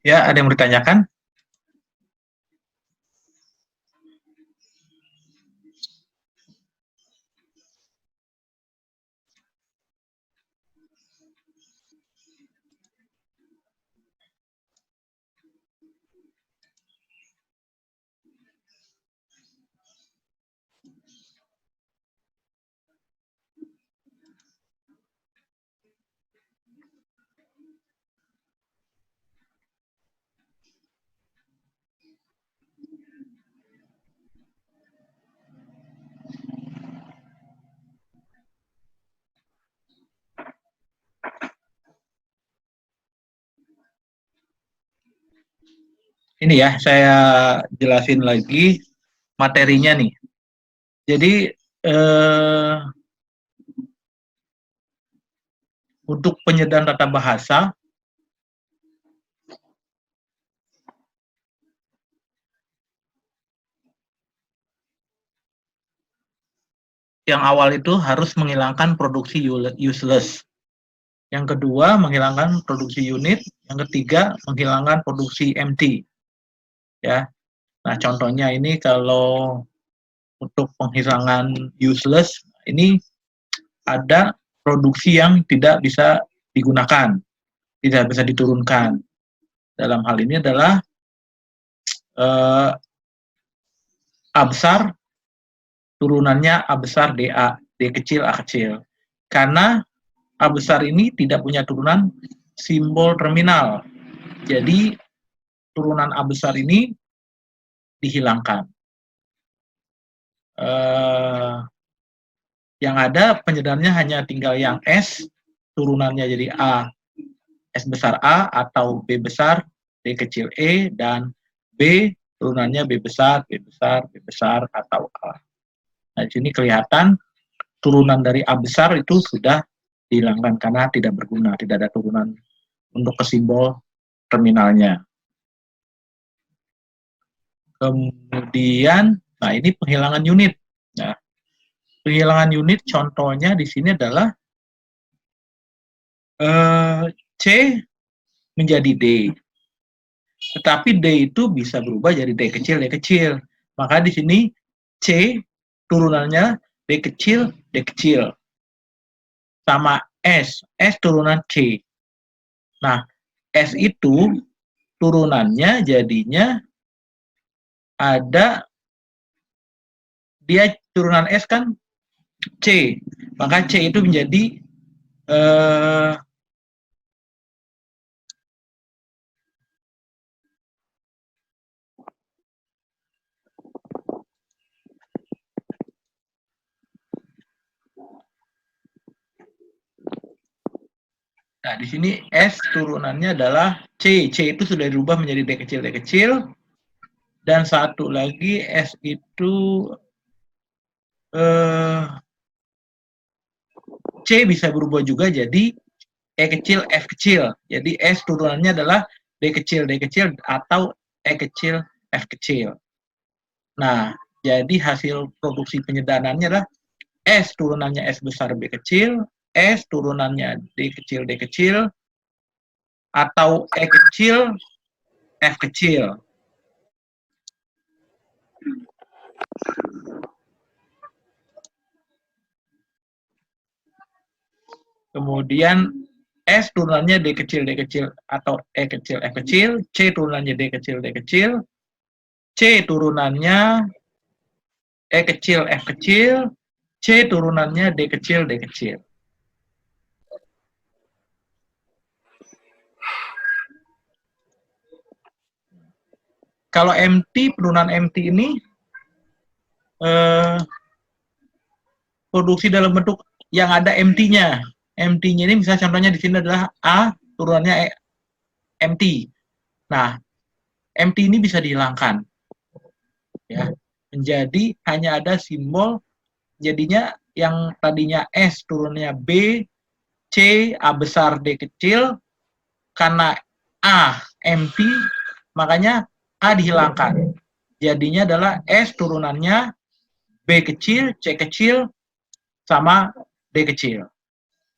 Ya, ada yang mau ditanyakan? Ini ya, saya jelasin lagi materinya nih. Jadi, untuk penyediaan tata bahasa, yang awal itu harus menghilangkan produksi useless. Yang kedua, menghilangkan produksi unit. Yang ketiga, menghilangkan produksi empty. Ya. Nah, contohnya ini kalau untuk penghilangan useless, ini ada produksi yang tidak bisa digunakan, tidak bisa diturunkan. Dalam hal ini adalah A besar, turunannya A besar DA, D kecil A kecil. Karena A besar ini tidak punya turunan simbol terminal. Jadi turunan A besar ini dihilangkan. Yang ada penyedaannya hanya tinggal yang S, turunannya jadi A, S besar A atau B besar, D kecil E, dan B turunannya B besar, B besar, B besar, atau A. Nah, di sini kelihatan turunan dari A besar itu sudah dihilangkan karena tidak berguna, tidak ada turunan untuk ke simbol terminalnya. Kemudian, nah ini penghilangan unit. Nah, penghilangan unit contohnya di sini adalah C menjadi D. Tetapi D itu bisa berubah jadi D kecil, D kecil. Maka di sini C turunannya D kecil, D kecil. Sama S, S turunan C. Nah, S itu turunannya jadinya ada, dia turunan S kan C, maka C itu menjadi nah di sini S turunannya adalah C, C itu sudah dirubah menjadi D kecil, D kecil, dan satu lagi S itu C bisa berubah juga jadi E kecil, F kecil. Jadi S turunannya adalah D kecil, D kecil, atau E kecil, F kecil. Nah, jadi hasil produksi penyedaannya adalah S turunannya S besar B kecil, S turunannya D kecil, D kecil, atau E kecil, F kecil. Kemudian S turunannya D kecil, D kecil, atau E kecil, F kecil, C turunannya D kecil, D kecil, C turunannya E kecil, F kecil, C turunannya D kecil, D kecil. Kalau MT, turunan MT ini produksi dalam bentuk yang ada MT-nya. MT-nya ini misalnya contohnya di sini adalah A, turunannya MT. Nah, MT ini bisa dihilangkan. Ya, menjadi hanya ada simbol, jadinya yang tadinya S turunnya B, C, A besar, D kecil, karena A, MT, makanya A dihilangkan. Jadinya adalah S turunannya B kecil, C kecil, sama D kecil.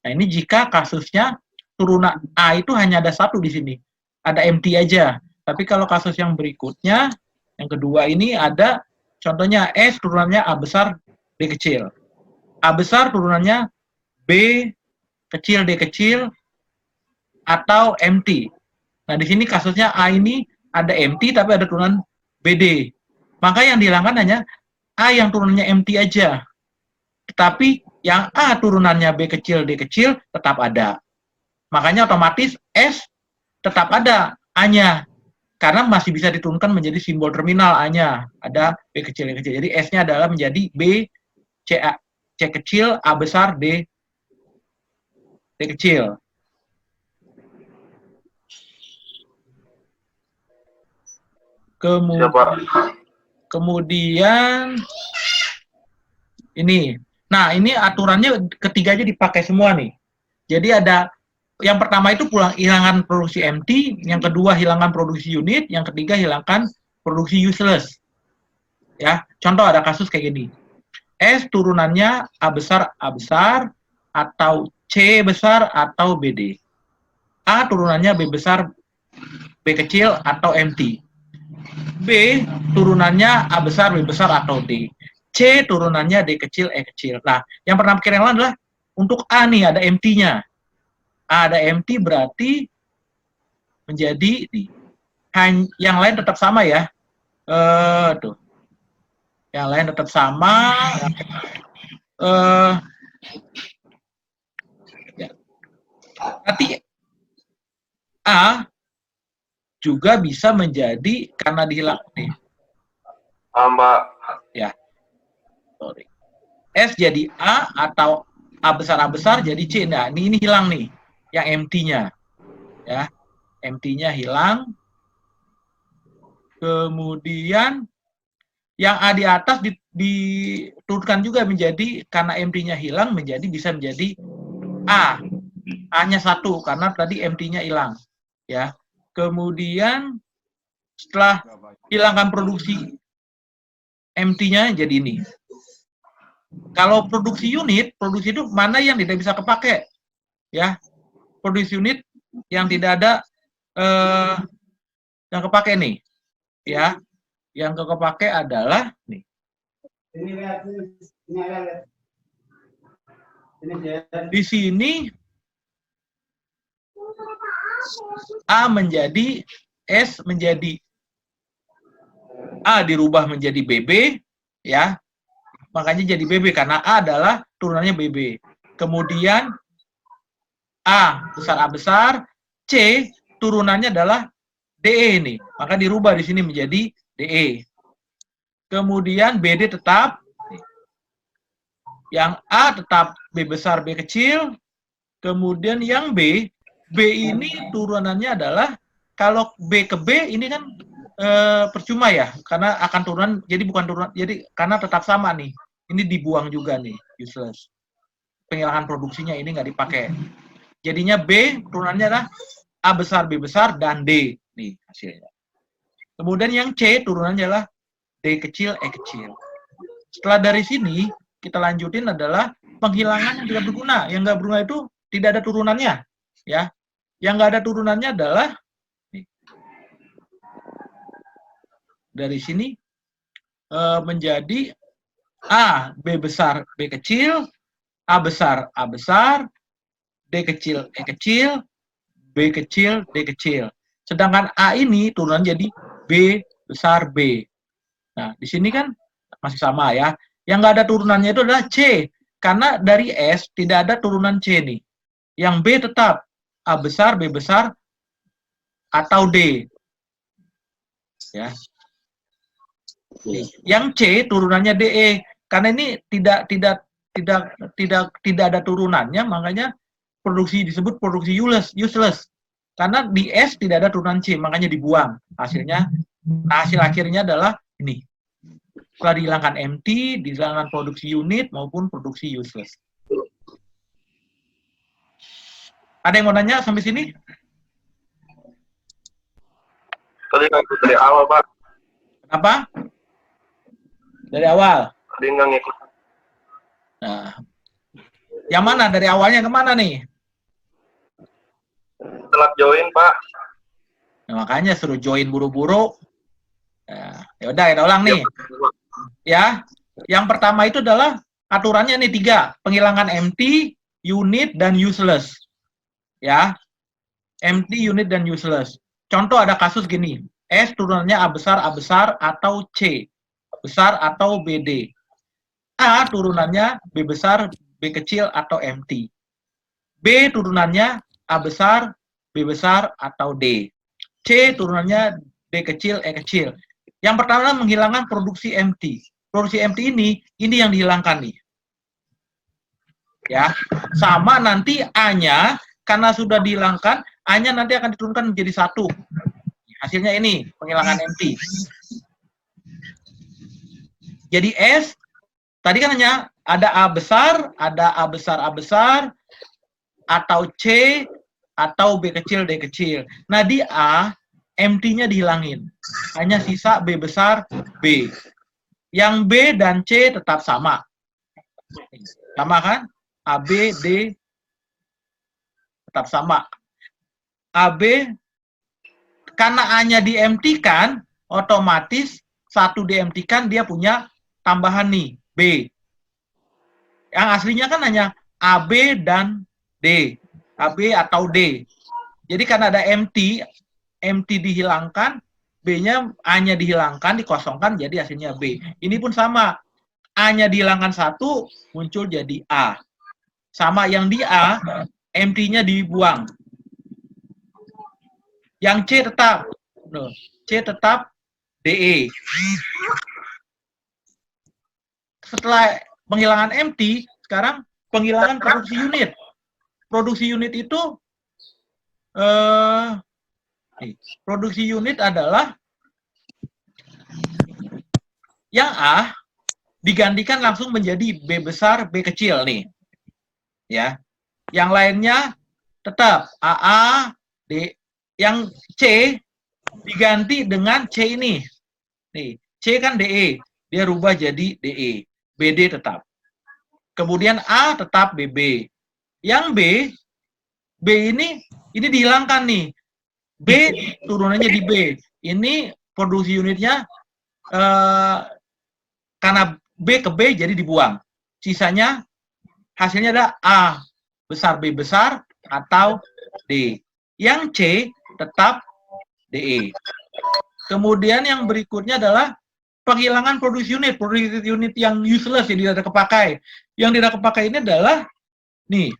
Nah, ini jika kasusnya turunan A itu hanya ada satu di sini. ada empty aja. Tapi kalau kasus yang berikutnya, yang kedua ini ada contohnya S turunannya A besar D kecil. A besar turunannya B kecil D kecil atau empty. Nah, di sini kasusnya A ini ada empty tapi ada turunan BD. Maka yang dihilangkan hanya A yang turunannya empty aja. Tetapi yang A turunannya B kecil D kecil tetap ada. Makanya otomatis S tetap ada A-nya. Karena masih bisa diturunkan menjadi simbol terminal A-nya. Ada B kecil D kecil. Jadi S-nya adalah menjadi B C kecil A besar D kecil. Kemudian ini. Nah, ini aturannya ketiganya dipakai semua nih. Jadi ada yang pertama itu hilangkan produksi empty, yang kedua hilangkan produksi unit, yang ketiga hilangkan produksi useless. Ya, contoh ada kasus kayak gini. S turunannya A besar atau C besar atau BD. A turunannya B besar B kecil atau empty. B turunannya A besar B besar atau D. C turunannya D kecil E kecil. Nah, yang pertama pikir yang lain adalah untuk A nih ada empty-nya. A ada empty berarti menjadi yang lain tetap sama ya. Tuh. Yang lain tetap sama. Nanti A juga bisa menjadi karena dihilang nih. Mbak. Ya. Sorry. S jadi A atau A besar jadi C. Nah, ini hilang nih yang empty-nya. Ya. Empty-nya hilang. Kemudian yang A di atas diturunkan juga menjadi karena empty-nya hilang bisa menjadi A. A-nya 1 karena tadi empty-nya hilang. Ya. Kemudian setelah hilangkan produksi empty-nya jadi ini. Kalau produksi unit itu mana yang tidak bisa kepake? Ya. Produksi unit yang tidak ada yang kepake nih. Ya. Yang kepake adalah nih. Di sini A menjadi S menjadi A dirubah menjadi BB ya. Makanya jadi BB karena A adalah turunannya BB. Kemudian A besar, C turunannya adalah DE nih. Maka dirubah di sini menjadi DE. Kemudian BD tetap yang A tetap B besar B kecil. Kemudian yang B ini turunannya adalah kalau B ke B ini kan percuma ya karena akan turunan jadi bukan turunan jadi karena tetap sama nih ini dibuang juga nih useless penghilangan produksinya ini nggak dipakai jadinya B turunannya adalah A besar B besar dan D nih hasilnya kemudian yang C turunannya adalah D kecil E kecil setelah dari sini kita lanjutin adalah penghilangan yang tidak berguna yang nggak berguna itu tidak ada turunannya ya yang nggak ada turunannya adalah dari sini menjadi A B besar B kecil A besar D kecil E kecil B kecil D kecil sedangkan A ini turunan jadi B besar B. Nah di sini kan masih sama ya yang nggak ada turunannya itu adalah C karena dari S tidak ada turunan C nih yang B tetap A besar B besar atau D ya. Yang C turunannya DE karena ini tidak ada turunannya makanya produksi disebut produksi useless karena di S tidak ada turunan C makanya dibuang hasilnya hasil akhirnya adalah ini setelah dihilangkan empty dihilangkan produksi unit maupun produksi useless. Ada yang mau nanya sampai sini? Tadi ngikut dari awal Pak. Apa? Dari awal. Tadi nggak ngikut. Nah, yang mana dari awalnya kemana nih? Telat join Pak. Nah, makanya suruh join buru-buru. Ya udah, kita ulang nih. Ya, yang pertama itu adalah aturannya nih 3, penghilangan empty, unit, dan useless. Ya, empty, unit, dan useless. Contoh ada kasus gini, S turunannya A besar atau C besar atau BD. A turunannya B besar, B kecil, atau empty. B turunannya A besar, B besar, atau D. C turunannya D kecil, E kecil. Yang pertama menghilangkan produksi empty. Produksi empty ini yang dihilangkan nih. Ya, sama nanti A-nya karena sudah dihilangkan, A-nya nanti akan diturunkan menjadi 1. Hasilnya ini, penghilangan empty. Jadi S, tadi kan hanya ada A besar, atau C, atau B kecil, D kecil. Nah, di A, empty-nya dihilangin. Hanya sisa B besar, B. Yang B dan C tetap sama. Sama kan? A, B, D tetap sama. AB, karena A-nya di-empty-kan, otomatis 1 di-empty-kan, dia punya tambahan nih, B. Yang aslinya kan hanya AB dan D. AB atau D. Jadi karena ada empty dihilangkan, B-nya, A-nya dihilangkan, dikosongkan, jadi hasilnya B. Ini pun sama. A-nya dihilangkan 1, muncul jadi A. Sama yang di A, empty-nya dibuang. Yang C tetap. C tetap DE. Setelah penghilangan empty, sekarang penghilangan produksi unit. Produksi unit itu produksi unit adalah yang A digantikan langsung menjadi B besar, B kecil nih. Ya. Yang lainnya tetap AA, D. Yang C diganti dengan C ini. Nih, C kan DE, dia rubah jadi DE. BD tetap. Kemudian A tetap BB. Yang B ini dihilangkan nih. B turunannya di B. Ini produksi unitnya karena B ke B jadi dibuang. Sisanya hasilnya ada A besar, B besar, atau D. Yang C tetap DE. Kemudian yang berikutnya adalah penghilangan produksi unit yang useless, yang tidak kepakai. Yang tidak kepakai ini adalah nih,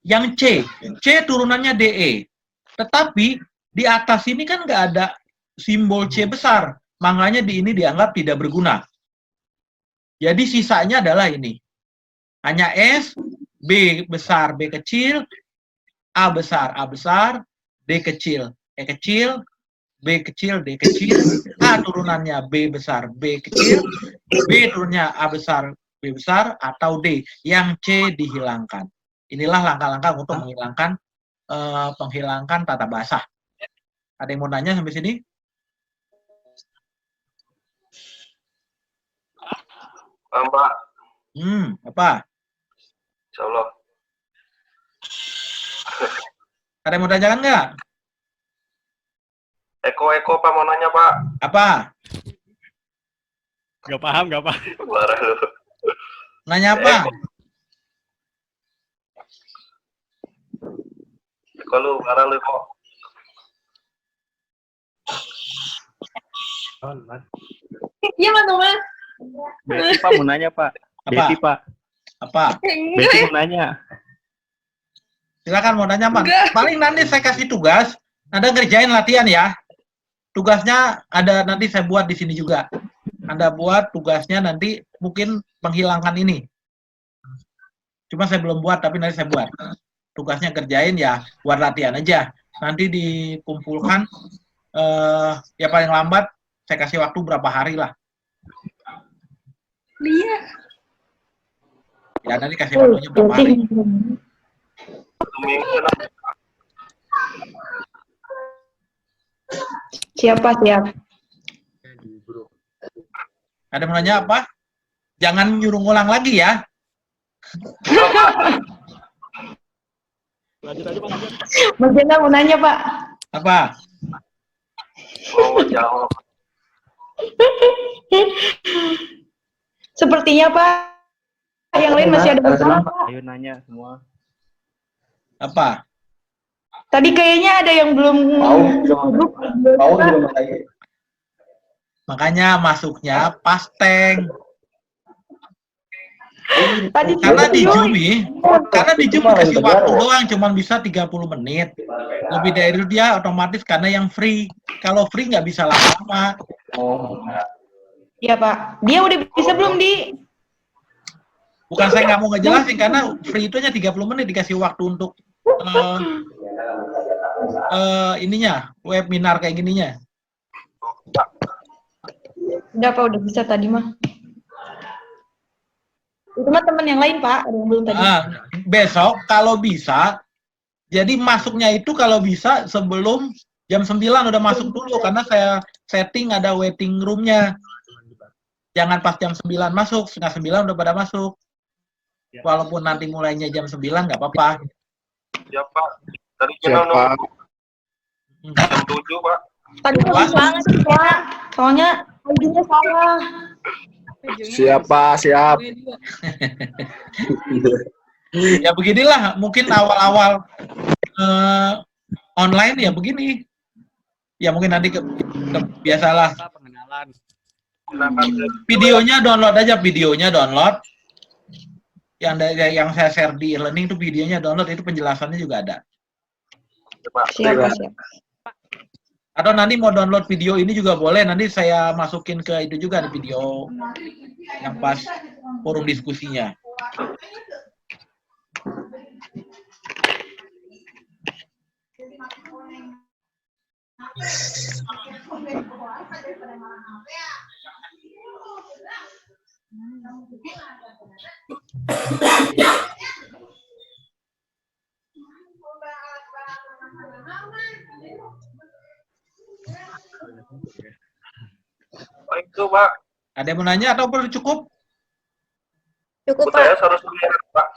yang C turunannya DE. Tetapi di atas ini kan nggak ada simbol C besar, makanya ini dianggap tidak berguna. Jadi sisanya adalah ini. Hanya S, B besar, B kecil, A besar, D kecil, E kecil, B kecil, D kecil, A turunannya B besar, B kecil, B turunnya A besar, B besar, atau D. Yang C dihilangkan. Inilah langkah-langkah untuk menghilangkan penghilangkan tata bahasa. Ada yang mau nanya sampai sini? Mbak. Apa? Insya Allah. Ada yang mau tanyakan nggak? Eko Pak mau nanya Pak. Apa? Nggak paham. Marah lu. Nanya apa? Eko lu marah lu kok. Iya Mas Thomas. Betty Pak mau nanya Pak. Apa? Betty Pak. Apa? Betty mau nanya. Silakan mau nanya Pak. Paling nanti saya kasih tugas, Anda ngerjain latihan ya. Tugasnya ada nanti saya buat di sini juga. Anda buat tugasnya nanti mungkin penghilangkan ini. Cuma saya belum buat, tapi nanti saya buat. Tugasnya kerjain ya, buat latihan aja. Nanti dikumpulkan, ya paling lambat saya kasih waktu berapa hari lah. Iya. Ya nanti kasih waktunya berapa hari. Minggu. Siap. Ada mau nanya apa? Jangan nyuruh ngulang lagi ya. Lanjut aja Pak. Mas Jena mau nanya Pak. Apa? Oh, jawab. Sepertinya Pak, yang lain masih ada masalah. Ayo nanya semua. Apa? Tadi kayaknya ada yang belum grup. Makanya masuknya pas tank. Tadi Karena di join. Zoom karena di Zoom dikasih waktu doang cuma bisa 30 menit. Lebih dari itu dia otomatis karena yang free. Kalau free nggak bisa lama-lama. Iya Pak, dia udah bisa belum di? Bukan saya nggak mau ngejelasin karena free itu hanya 30 menit dikasih waktu untuk ininya, webinar kayak gininya. Udah Pak, udah bisa tadi mah. Itu mah teman yang lain Pak, ada yang belum tadi. Besok kalau bisa, jadi masuknya itu kalau bisa sebelum jam 9 udah masuk dulu karena saya setting ada waiting roomnya. Jangan pas jam 9 masuk, setengah 9 udah pada masuk. Walaupun nanti mulainya jam 9 nggak apa-apa. Ya, Pak. Tadi kita nunggu jam 7, Pak. Tadi nggak bisa sih Pak, soalnya ID-nya salah. Siap. Ya beginilah, mungkin awal-awal online ya begini. Ya mungkin nanti biasalah. Pengenalan. Videonya download. Yang saya share di e-learning itu videonya download, itu penjelasannya juga ada. Siap. Atau nanti mau download video ini juga boleh, nanti saya masukin ke itu juga, ada video yang pas forum diskusinya. Oh, itu, Pak. Ada yang mau nanya atau perlu cukup? Cukup Saya Pak. harus lihat, Pak.